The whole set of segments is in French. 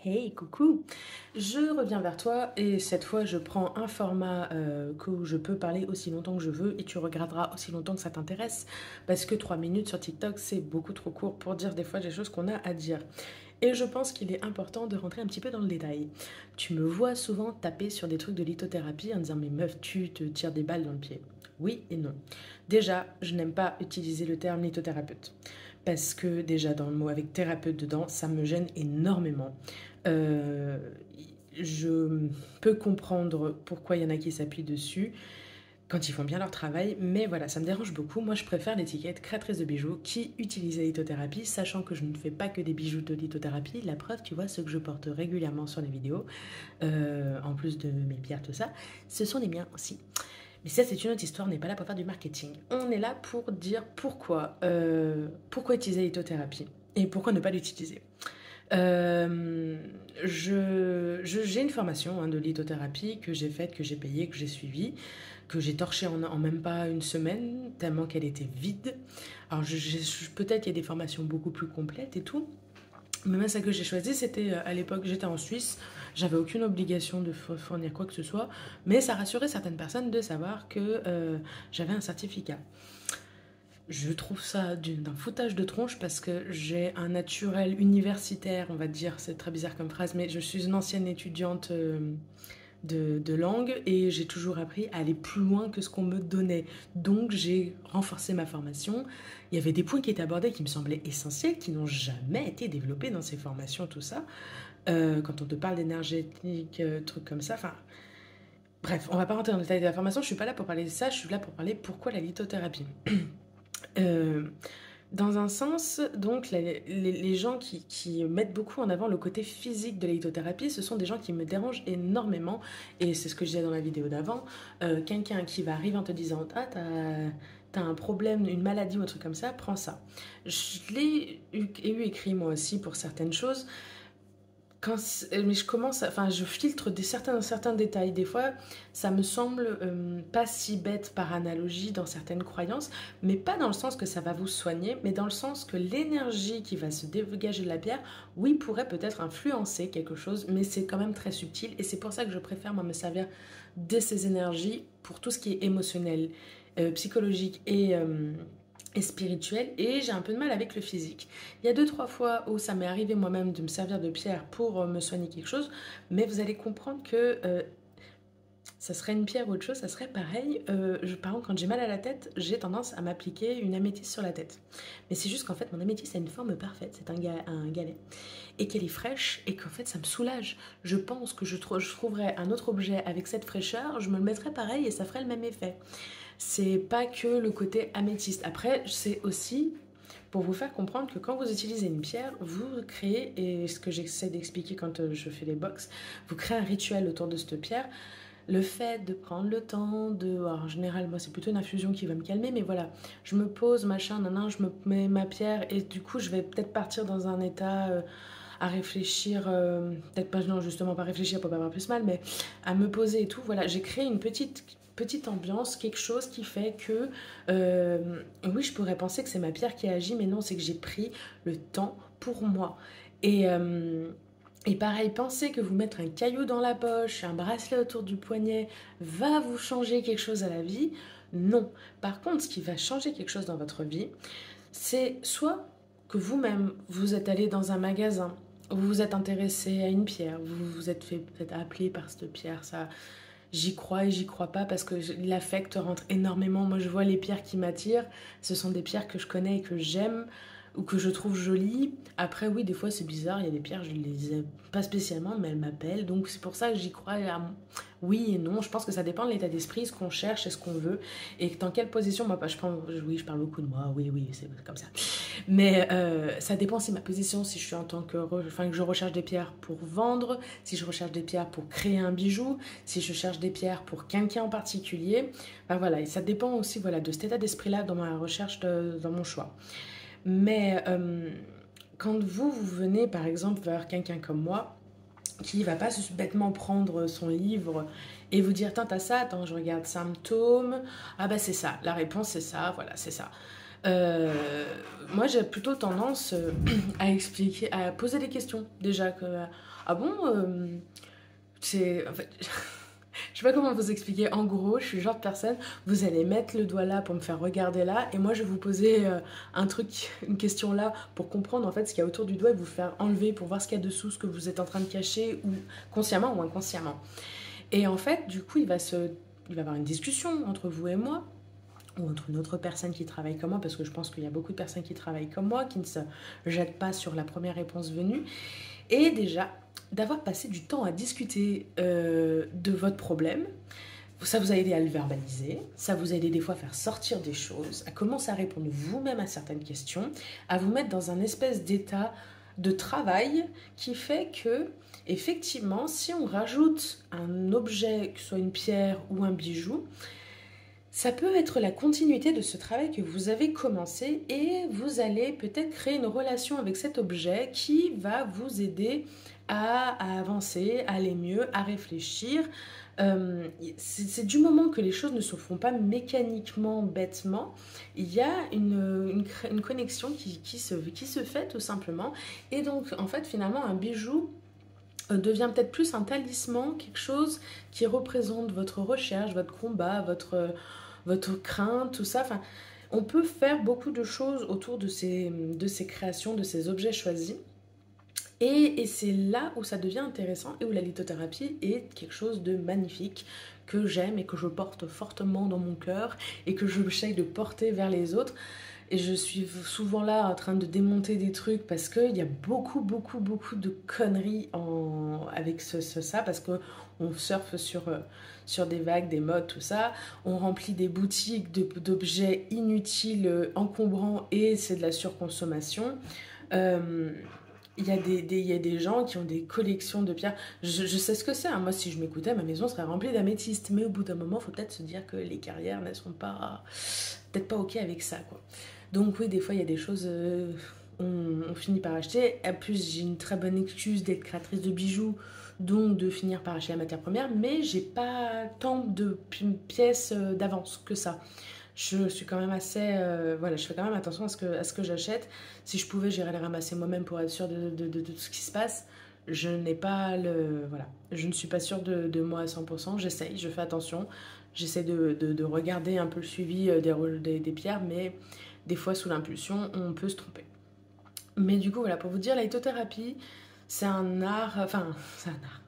Hey, coucou! Je reviens vers toi et cette fois je prends un format que je peux parler aussi longtemps que je veux et tu regarderas aussi longtemps que ça t'intéresse parce que 3 minutes sur TikTok c'est beaucoup trop court pour dire des fois des choses qu'on a à dire. Et je pense qu'il est important de rentrer un petit peu dans le détail. Tu me vois souvent taper sur des trucs de lithothérapie en disant mais meuf tu te tires des balles dans le pied. Oui et non. Déjà, je n'aime pas utiliser le terme lithothérapeute parce que déjà dans le mot avec thérapeute dedans, ça me gêne énormément. Euh, je peux comprendre pourquoi il y en a qui s'appuient dessus quand ils font bien leur travail, mais voilà, ça me dérange beaucoup. Moi, je préfère l'étiquette créatrice de bijoux qui utilise la lithothérapie, sachant que je ne fais pas que des bijoux de lithothérapie. La preuve, tu vois, ceux que je porte régulièrement sur les vidéos, en plus de mes pierres, tout ça, ce sont les miens aussi. Mais ça, c'est une autre histoire, on n'est pas là pour faire du marketing. On est là pour dire pourquoi utiliser la lithothérapie et pourquoi ne pas l'utiliser. J'ai une formation de lithothérapie que j'ai faite, que j'ai payée, que j'ai suivie, que j'ai torchée en même pas une semaine, tellement qu'elle était vide. Alors peut-être qu'il y a des formations beaucoup plus complètes et tout, mais moi, celle que j'ai choisie, c'était à l'époque, j'étais en Suisse, j'avais aucune obligation de fournir quoi que ce soit, mais ça rassurait certaines personnes de savoir que j'avais un certificat. Je trouve ça d'un foutage de tronche parce que j'ai un naturel universitaire, on va dire, c'est très bizarre comme phrase, mais je suis une ancienne étudiante de langue et j'ai toujours appris à aller plus loin que ce qu'on me donnait. Donc j'ai renforcé ma formation. Il y avait des points qui étaient abordés qui me semblaient essentiels, qui n'ont jamais été développés dans ces formations, tout ça. Quand on te parle d'énergétique, trucs comme ça, enfin... Bref, on va pas rentrer dans le détail de la formation, je suis pas là pour parler de ça, je suis là pour parler pourquoi la lithothérapie. Euh, Dans un sens, donc, les gens qui mettent beaucoup en avant le côté physique de la lithothérapie, ce sont des gens qui me dérangent énormément. Et c'est ce que je disais dans la vidéo d'avant. Quelqu'un qui va arriver en te disant « Ah, t'as un problème, une maladie ou un truc comme ça, prends ça. » Je l'ai eu écrit moi aussi pour certaines choses. Mais je filtre certains détails. Des fois, ça me semble pas si bête par analogie dans certaines croyances, mais pas dans le sens que ça va vous soigner, mais dans le sens que l'énergie qui va se dégager de la pierre, oui, pourrait peut-être influencer quelque chose, mais c'est quand même très subtil et c'est pour ça que je préfère moi me servir de ces énergies pour tout ce qui est émotionnel, psychologique et spirituel, et j'ai un peu de mal avec le physique. Il y a 2-3 fois où ça m'est arrivé moi-même de me servir de pierre pour me soigner quelque chose, mais vous allez comprendre que ça serait une pierre ou autre chose, ça serait pareil. Par exemple, quand j'ai mal à la tête, j'ai tendance à m'appliquer une améthyste sur la tête. Mais c'est juste qu'en fait, mon améthyste a une forme parfaite, c'est un galet, et qu'elle est fraîche, et qu'en fait, ça me soulage. Je pense que je trouverais un autre objet avec cette fraîcheur, je me le mettrais pareil et ça ferait le même effet. C'est pas que le côté améthyste. Après, c'est aussi pour vous faire comprendre que quand vous utilisez une pierre, vous créez, et ce que j'essaie d'expliquer quand je fais les box, vous créez un rituel autour de cette pierre. Le fait de prendre le temps alors en général, moi c'est plutôt une infusion qui va me calmer, mais voilà, je me pose, machin, je me mets ma pierre et du coup je vais peut-être partir dans un état à réfléchir, peut-être pas, non justement pas réfléchir pour pas avoir plus mal, mais à me poser et tout. Voilà, j'ai créé une petite ambiance, quelque chose qui fait que, oui, je pourrais penser que c'est ma pierre qui agit, mais non, c'est que j'ai pris le temps pour moi. Et, euh, et pareil, pensez que vous mettre un caillou dans la poche, un bracelet autour du poignet, va vous changer quelque chose à la vie. Non. Par contre, ce qui va changer quelque chose dans votre vie, c'est soit que vous-même, vous êtes allé dans un magasin, vous vous êtes intéressé à une pierre, vous vous êtes fait peut-être appeler par cette pierre, ça... J'y crois et j'y crois pas parce que l'affect rentre énormément. Moi, je vois les pierres qui m'attirent. Ce sont des pierres que je connais et que j'aime ou que je trouve jolies. Après, oui, des fois, c'est bizarre. Il y a des pierres, je les aime pas spécialement, mais elles m'appellent. Donc, c'est pour ça que j'y crois. Oui et non. Je pense que ça dépend de l'état d'esprit, ce qu'on cherche et ce qu'on veut. Et dans quelle position, moi, oui, je parle beaucoup de moi. Oui, oui, c'est comme ça. Mais ça dépend si ma position, si je suis en tant que... Enfin, que je recherche des pierres pour vendre, si je recherche des pierres pour créer un bijou, si je cherche des pierres pour quelqu'un en particulier. Enfin, voilà, et ça dépend aussi voilà, de cet état d'esprit-là dans ma recherche, dans mon choix. Mais quand vous venez, par exemple, vers quelqu'un comme moi, qui va pas bêtement prendre son livre et vous dire, t'as ça, attends, je regarde symptômes, ah bah c'est ça, la réponse c'est ça, voilà, c'est ça. Euh, Moi, j'ai plutôt tendance à expliquer, à poser des questions. Déjà, que ah bon, c'est... En fait, je sais pas comment vous expliquer. En gros, je suis le genre de personne, vous allez mettre le doigt là pour me faire regarder là, et moi je vais vous poser un truc, une question là, pour comprendre en fait ce qu'il y a autour du doigt et vous faire enlever pour voir ce qu'il y a dessous, ce que vous êtes en train de cacher, ou consciemment ou inconsciemment. Et en fait, du coup, il va y avoir une discussion entre vous et moi, ou entre une autre personne qui travaille comme moi, parce que je pense qu'il y a beaucoup de personnes qui travaillent comme moi, qui ne se jettent pas sur la première réponse venue. Et déjà, d'avoir passé du temps à discuter de votre problème, ça vous a aidé à le verbaliser, ça vous a aidé des fois à faire sortir des choses, à commencer à répondre vous-même à certaines questions, à vous mettre dans un espèce d'état de travail qui fait que, effectivement, si on rajoute un objet, que ce soit une pierre ou un bijou, ça peut être la continuité de ce travail que vous avez commencé et vous allez peut-être créer une relation avec cet objet qui va vous aider à avancer, à aller mieux, à réfléchir. C'est du moment que les choses ne se font pas mécaniquement, bêtement, il y a une connexion qui se fait tout simplement. Et donc, en fait, finalement, un bijou devient peut-être plus un talisman, quelque chose qui représente votre recherche, votre combat, votre crainte, tout ça. Enfin, on peut faire beaucoup de choses autour de ces créations, de ces objets choisis. Et c'est là où ça devient intéressant et où la lithothérapie est quelque chose de magnifique que j'aime et que je porte fortement dans mon cœur et que je j'essaye de porter vers les autres. Et je suis souvent là en train de démonter des trucs parce qu'il y a beaucoup de conneries avec ça parce qu'on surfe sur des vagues, des modes, tout ça. On remplit des boutiques d'objets inutiles, encombrants et c'est de la surconsommation. Euh, il y a des gens qui ont des collections de pierres. Je sais ce que c'est, hein. Moi, si je m'écoutais, ma maison serait remplie d'améthystes. Mais au bout d'un moment, il faut peut-être se dire que les carrières ne sont pas... peut-être pas OK avec ça, quoi. Donc oui, des fois, il y a des choses... on finit par acheter. En plus, j'ai une très bonne excuse d'être créatrice de bijoux, donc de finir par acheter la matière première. Mais j'ai pas tant de pièces d'avance que ça. Je suis quand même assez... voilà, je fais quand même attention à ce que j'achète. Si je pouvais, j'irais les ramasser moi-même pour être sûre de tout ce qui se passe. Je n'ai pas le... Voilà. Je ne suis pas sûre de moi à 100%. J'essaye, je fais attention. J'essaie de regarder un peu le suivi des pierres, mais des fois, sous l'impulsion, on peut se tromper. Mais du coup, voilà, pour vous dire, la lithothérapie, c'est un art... Enfin, c'est un art.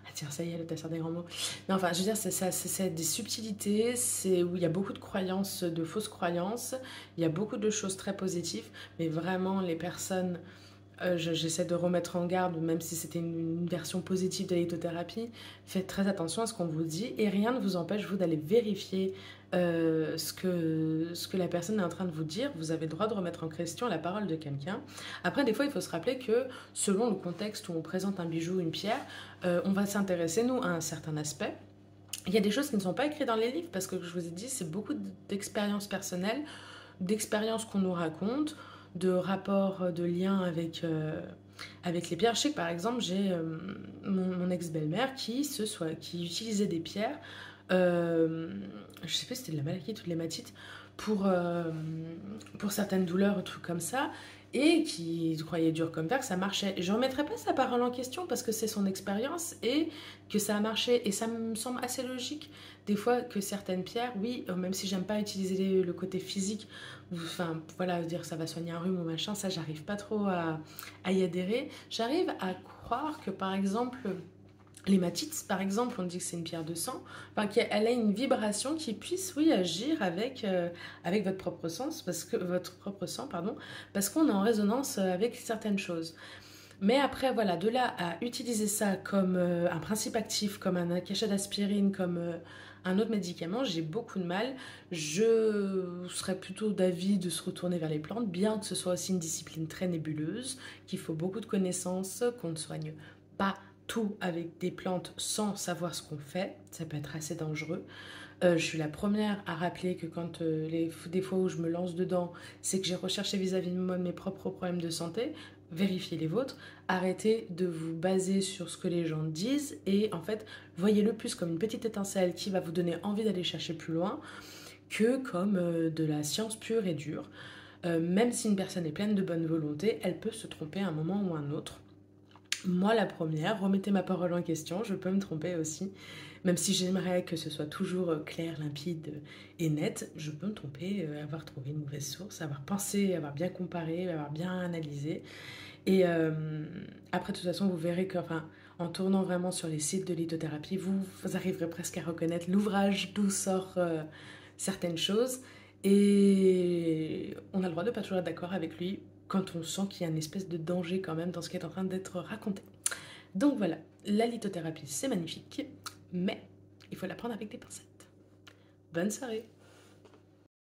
Ah tiens, ça y est, le tasseur des grands mots. Non, enfin, je veux dire, c'est des subtilités, c'est où il y a beaucoup de croyances, de fausses croyances, il y a beaucoup de choses très positives, mais vraiment, les personnes, j'essaie de remettre en garde, même si c'était une version positive de la lithothérapie, faites très attention à ce qu'on vous dit et rien ne vous empêche, vous, d'aller vérifier ce que la personne est en train de vous dire. Vous avez le droit de remettre en question la parole de quelqu'un. Après, des fois, il faut se rappeler que selon le contexte où on présente un bijou ou une pierre, on va s'intéresser, nous, à un certain aspect. Il y a des choses qui ne sont pas écrites dans les livres parce que, je vous ai dit, c'est beaucoup d'expériences personnelles, d'expériences qu'on nous raconte, de rapports, de liens avec les pierres. Je sais que par exemple, j'ai mon ex-belle-mère qui utilisait des pierres, je sais pas si c'était de la malachite ou de l'hématite, pour certaines douleurs ou trucs comme ça, et qui croyait dur comme fer que ça marchait. Je ne remettrai pas sa parole en question parce que c'est son expérience et que ça a marché. Et ça me semble assez logique. Des fois que certaines pierres, oui, même si j'aime pas utiliser le côté physique, enfin voilà, dire que ça va soigner un rhume ou machin, ça j'arrive pas trop à y adhérer. J'arrive à croire que par exemple... L'hématite, par exemple, on dit que c'est une pierre de sang, enfin, qu'elle a une vibration qui puisse, oui, agir avec votre propre sang, pardon, parce qu'on est en résonance avec certaines choses. Mais après, voilà, de là à utiliser ça comme un principe actif, comme un cachet d'aspirine, comme un autre médicament, j'ai beaucoup de mal. Je serais plutôt d'avis de se retourner vers les plantes, bien que ce soit aussi une discipline très nébuleuse, qu'il faut beaucoup de connaissances, qu'on ne soigne pas tout avec des plantes sans savoir ce qu'on fait, ça peut être assez dangereux. Je suis la première à rappeler que quand des fois où je me lance dedans, c'est que j'ai recherché vis-à-vis de moi mes propres problèmes de santé, vérifiez les vôtres, arrêtez de vous baser sur ce que les gens disent et en fait, voyez-le plus comme une petite étincelle qui va vous donner envie d'aller chercher plus loin que comme de la science pure et dure. Même si une personne est pleine de bonne volonté, elle peut se tromper à un moment ou à un autre. Moi, la première, remettez ma parole en question, je peux me tromper aussi. Même si j'aimerais que ce soit toujours clair, limpide et net, je peux me tromper, avoir trouvé une mauvaise source, avoir pensé, avoir bien comparé, avoir bien analysé. Et après, de toute façon, vous verrez que, enfin, en tournant vraiment sur les sites de lithothérapie, vous arriverez presque à reconnaître l'ouvrage d'où sort certaines choses. Et on a le droit de ne pas toujours être d'accord avec lui quand on sent qu'il y a une espèce de danger quand même dans ce qui est en train d'être raconté. Donc voilà, la lithothérapie, c'est magnifique, mais il faut la prendre avec des pincettes. Bonne soirée!